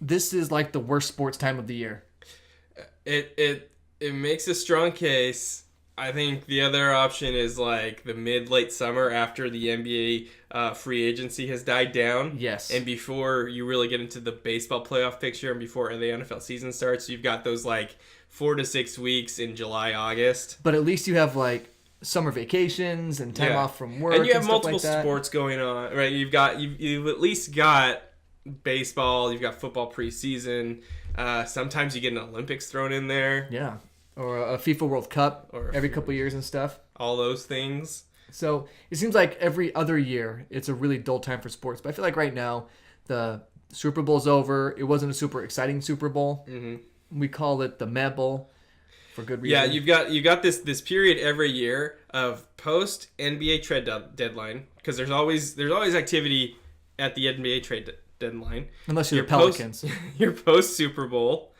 this is like the worst sports time of the year. It makes a strong case. I think the other option is like the late summer after the NBA free agency has died down. Yes. And before you really get into the baseball playoff picture and before the NFL season starts, you've got those like 4 to 6 weeks in July, August. But at least you have like summer vacations and time off from work. And you have stuff multiple like that. sports going on, right? You've at least got baseball, you've got football preseason. Sometimes you get an Olympics thrown in there. Yeah. Or a FIFA World Cup every couple of years and stuff. All those things. So it seems like every other year it's a really dull time for sports. But I feel like right now the Super Bowl's over. It wasn't a super exciting Super Bowl. Mm-hmm. We call it the Meh Bowl for good reason. Yeah, you got this period every year of post NBA trade deadline because there's always activity at the NBA trade deadline. Unless you're the Pelicans. Your post Super Bowl.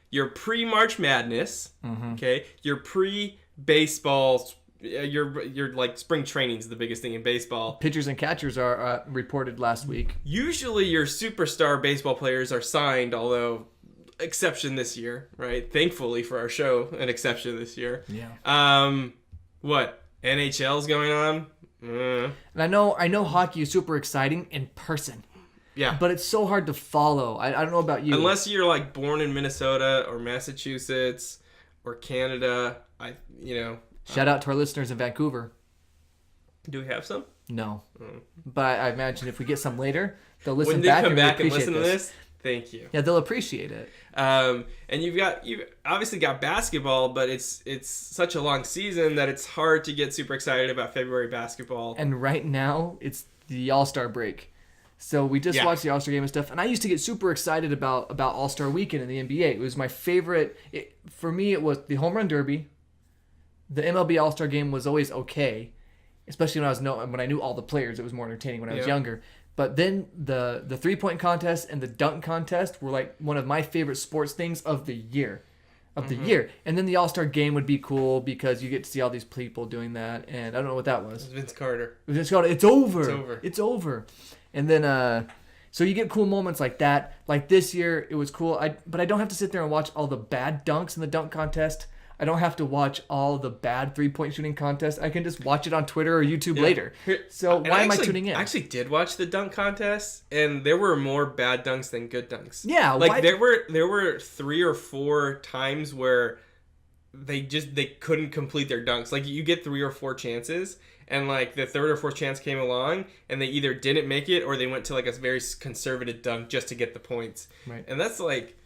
Your pre-March Madness, Mm-hmm. okay? Your pre-baseball, your like spring training is the biggest thing in baseball. Pitchers and catchers are reported last week. Usually your superstar baseball players are signed, although exception this year, right? Thankfully for our show, an exception this year. Yeah. What? NHL's going on? And I know hockey is super exciting in person. Yeah. But it's so hard to follow. I don't know about you. Unless you're like born in Minnesota or Massachusetts or Canada, Shout out to our listeners in Vancouver. Do we have some? No. But I imagine if we get some later, they'll listen When they back come and back and appreciate listen to this, thank you. Yeah, they'll appreciate it. And you've obviously got basketball, but it's such a long season that it's hard to get super excited about February basketball. And right now, it's the All-Star break. So we just watched the All-Star game and stuff, and I used to get super excited about All-Star weekend in the NBA. It was my favorite. For me, it was the Home Run Derby. The MLB All-Star game was always okay, especially when I knew all the players. It was more entertaining when I was younger. But then the 3-point contest and the dunk contest were like one of my favorite sports things of the year. And then the All-Star game would be cool because you get to see all these people doing that, and I don't know what that was. Vince Carter. It's over. And then, so you get cool moments like that. Like this year, it was cool. But I don't have to sit there and watch all the bad dunks in the dunk contest. I don't have to watch all the bad 3-point shooting contests. I can just watch it on Twitter or YouTube later. So why am I tuning in? I actually did watch the dunk contest, and there were more bad dunks than good dunks. Yeah, like there were 3 or 4 times where they couldn't complete their dunks. Like you get 3 or 4 chances. And like the 3rd or 4th chance came along, and they either didn't make it or they went to like a very conservative dunk just to get the points. Right. And that's like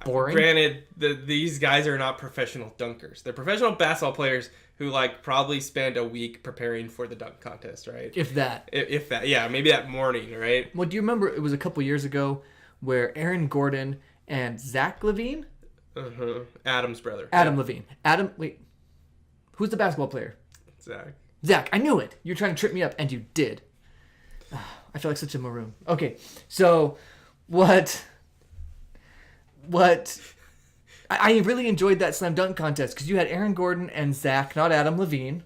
boring. Granted, these guys are not professional dunkers. They're professional basketball players who like probably spend a week preparing for the dunk contest, right? If that. If that, yeah, maybe that morning, right? Well, do you remember it was a couple years ago where Aaron Gordon and Zach LaVine? Adam's brother. Adam Levine. Wait. Who's the basketball player? Zach, I knew it. You're trying to trip me up, and you did. I feel like such a maroon. Okay, so what? I really enjoyed that slam dunk contest because you had Aaron Gordon and Zach, not Adam Levine,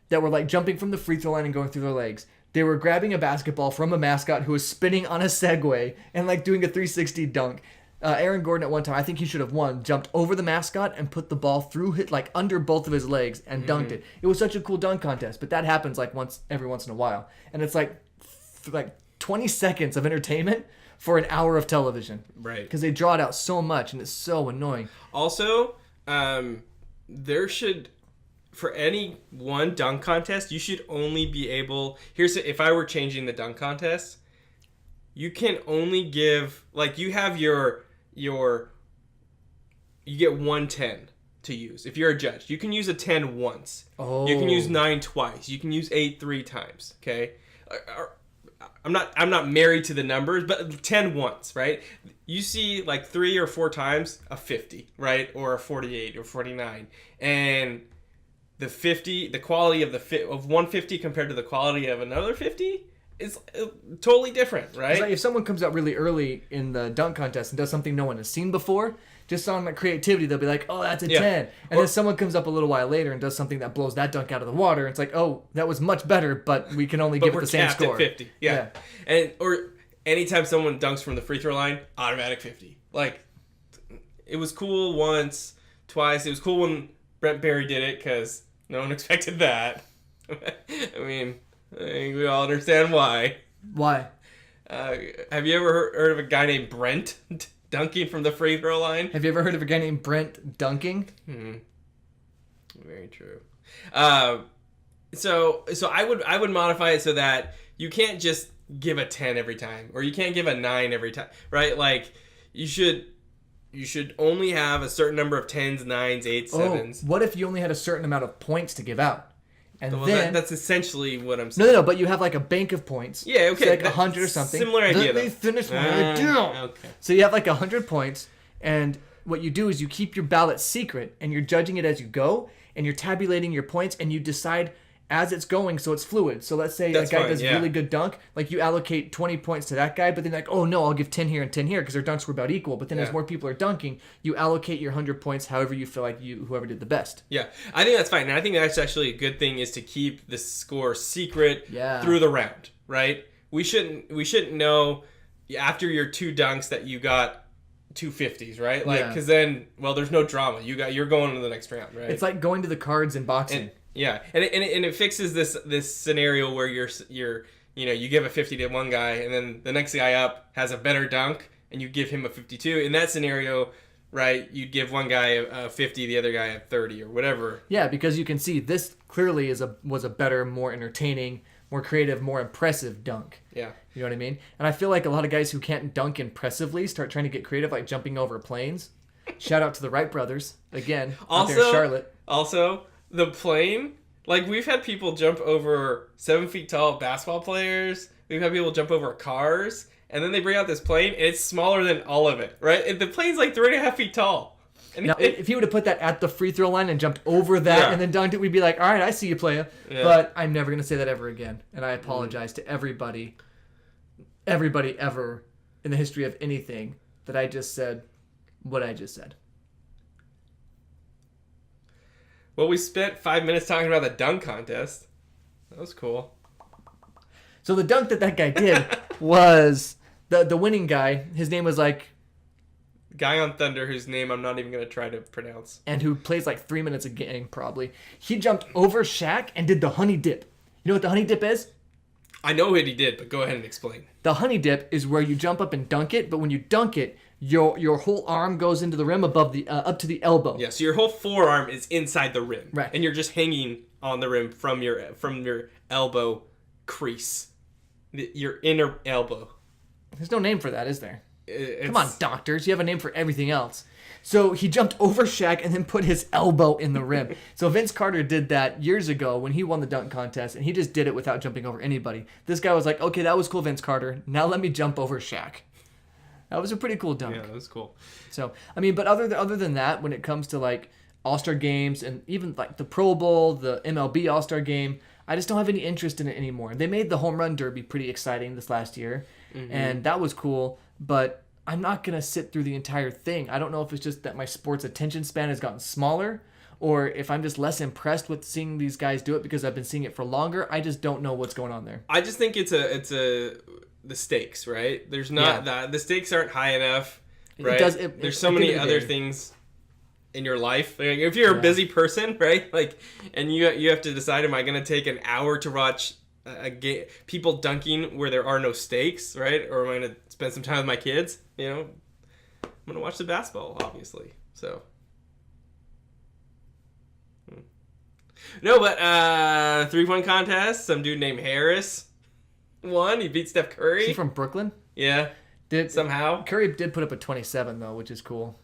that were like jumping from the free throw line and going through their legs. They were grabbing a basketball from a mascot who was spinning on a Segway and like doing a 360 dunk. Aaron Gordon at one time, I think he should have won, jumped over the mascot and put the ball through like under both of his legs and dunked it. It was such a cool dunk contest, but that happens like every once in a while. And it's like 20 seconds of entertainment for an hour of television. Right. Because they draw it out so much and it's so annoying. Also, there should, for any one dunk contest, you should only be able, if I were changing the dunk contest, you can only give, like you have you get 110 to use. If you're a judge, you can use a 10 once. Oh. You can use 9 twice. You can use 8 3 times. Okay. I'm not married to the numbers, but 10 once, right? You see like 3 or 4 times a 50, right? Or a 48 or 49. And the quality of 150 compared to the quality of another 50 is totally different, right? It's like if someone comes out really early in the dunk contest and does something no one has seen before, just on like creativity, they'll be like, oh, that's a 10. And then someone comes up a little while later and does something that blows that dunk out of the water. And it's like, oh, that was much better, but we can only give it the same score. At 50. Yeah. And anytime someone dunks from the free throw line, automatic 50. Like, it was cool once, twice. It was cool when Brent Barry did it because no one expected that. I mean, I think we all understand why. Why? Have you ever heard of a guy named Brent dunking from the free throw line? Have you ever heard of a guy named Brent dunking? Very true. So I would modify it so that you can't just give a 10 every time, or you can't give a 9 every time, right? Like, you should only have a certain number of 10s, 9s, 8s, 7s. What if you only had a certain amount of points to give out? And then that's essentially what I'm saying. No, but you have like a bank of points. Yeah, okay. So like 100 or something. Similar idea. Let me finish my idea. Okay. So you have like 100 points, and what you do is you keep your ballot secret, and you're judging it as you go, and you're tabulating your points, and you decide as it's going, so it's fluid. So let's say a guy does a really good dunk, like you allocate 20 points to that guy, but then like, oh no, I'll give 10 here and 10 here because their dunks were about equal. But then as more people are dunking, you allocate your 100 points however you feel like whoever did the best. Yeah, I think that's fine. And I think that's actually a good thing, is to keep the score secret through the round, right? We shouldn't know after your 2 dunks that you got 2 50s, right? Like, because then, well, there's no drama. You're going to the next round, right? It's like going to the cards in boxing. And it fixes this scenario where you give a 50 to one guy, and then the next guy up has a better dunk, and you give him a 52. In that scenario, right, you'd give one guy a 50, the other guy a 30 or whatever. Yeah, because you can see this clearly was a better, more entertaining, more creative, more impressive dunk. Yeah. You know what I mean? And I feel like a lot of guys who can't dunk impressively start trying to get creative, like jumping over planes. Shout out to the Wright brothers, again, out there in Charlotte. Also, the plane, like, we've had people jump over 7 feet tall basketball players. We've had people jump over cars. And then they bring out this plane, and it's smaller than all of it, right? And the plane's like 3.5 feet tall. And now, if he would have put that at the free throw line and jumped over that and then dunked it, we'd be like, all right, I see you, playa. Yeah. But I'm never going to say that ever again. And I apologize to everybody ever in the history of anything that I just said what I just said. Well, we spent 5 minutes talking about the dunk contest. That was cool. So the dunk that guy did was the winning guy. His name was like... Guy on Thunder, whose name I'm not even going to try to pronounce. And who plays like 3 minutes a game, probably. He jumped over Shaq and did the honey dip. You know what the honey dip is? I know what he did, but go ahead and explain. The honey dip is where you jump up and dunk it, but when you dunk it, your whole arm goes into the rim above the up to the elbow. Yeah, so your whole forearm is inside the rim, right? And you're just hanging on the rim from your elbow crease, your inner elbow. There's no name for that, is there? Come on, doctors, you have a name for everything else. So he jumped over Shaq and then put his elbow in the rim. So Vince Carter did that years ago when he won the dunk contest, and he just did it without jumping over anybody. This guy was like, okay, that was cool, Vince Carter. Now let me jump over Shaq. That was a pretty cool dunk. Yeah, that was cool. So, I mean, but other than that, when it comes to like All-Star games and even like the Pro Bowl, the MLB All-Star game, I just don't have any interest in it anymore. They made the Home Run Derby pretty exciting this last year, and that was cool, but I'm not going to sit through the entire thing. I don't know if it's just that my sports attention span has gotten smaller, or if I'm just less impressed with seeing these guys do it because I've been seeing it for longer. I just don't know what's going on there. I just think it's the stakes, right? There's not that the stakes aren't high enough, right? There's so many other things in your life. Like, if you're a busy person, right? Like, and you have to decide, am I going to take an hour to watch a game, people dunking where there are no stakes, right? Or am I going to spend some time with my kids? You know, I'm going to watch the basketball, obviously. So, no, but 3-point contest. Some dude named Harris won. He beat Steph Curry. Is he from Brooklyn? Yeah. Somehow Curry did put up a 27 though, which is cool.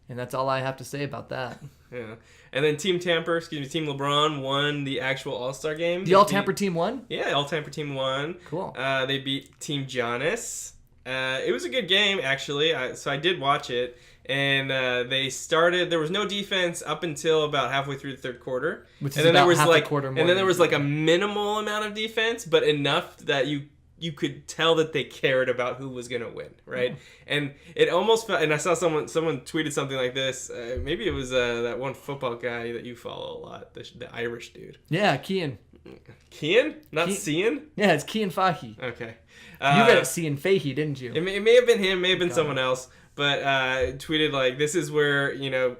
And that's all I have to say about that. Yeah. And then Team LeBron won the actual All-Star game. The All-Tamper team won? Yeah, All-Tamper team won. Cool. They beat Team Giannis. It was a good game, actually. So I did watch it. And there was no defense up until about halfway through the third quarter. Which is about half a quarter more. And then there was like a minimal amount of defense, but enough that you you could tell that they cared about who was gonna win, right? And it almost felt. And I saw someone tweeted something like this. Maybe it was that one football guy that you follow a lot, the Irish dude. Yeah, Cian. Cian, not Cian. Yeah, it's Cian Fahey. Okay. You read it Cian Fahey, didn't you? It may have been him, may have been someone else, but tweeted like, this is where, you know,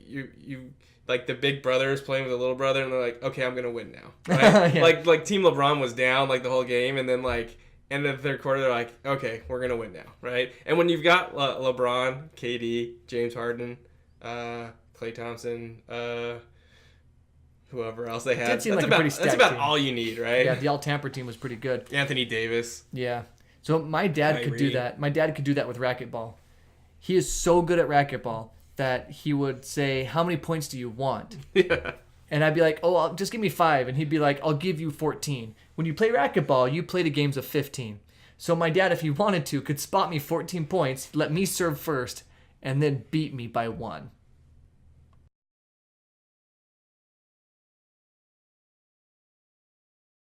you like the big brother is playing with the little brother, and they're like, okay, I'm gonna win now, right? Yeah. Like Team LeBron was down like the whole game, and then like end of the third quarter, they're like, okay, we're gonna win now, right? And when you've got LeBron, KD, James Harden, Klay Thompson, whoever else they had, that's about all you need, right? Yeah, the all-Tampa team was pretty good. Anthony Davis. Yeah. So my dad could do that. My dad could do that with racquetball. He is so good at racquetball that he would say, how many points do you want? Yeah. And I'd be like, just give me 5. And he'd be like, I'll give you 14. When you play racquetball, you play the games of 15. So my dad, if he wanted to, could spot me 14 points, let me serve first, and then beat me by 1.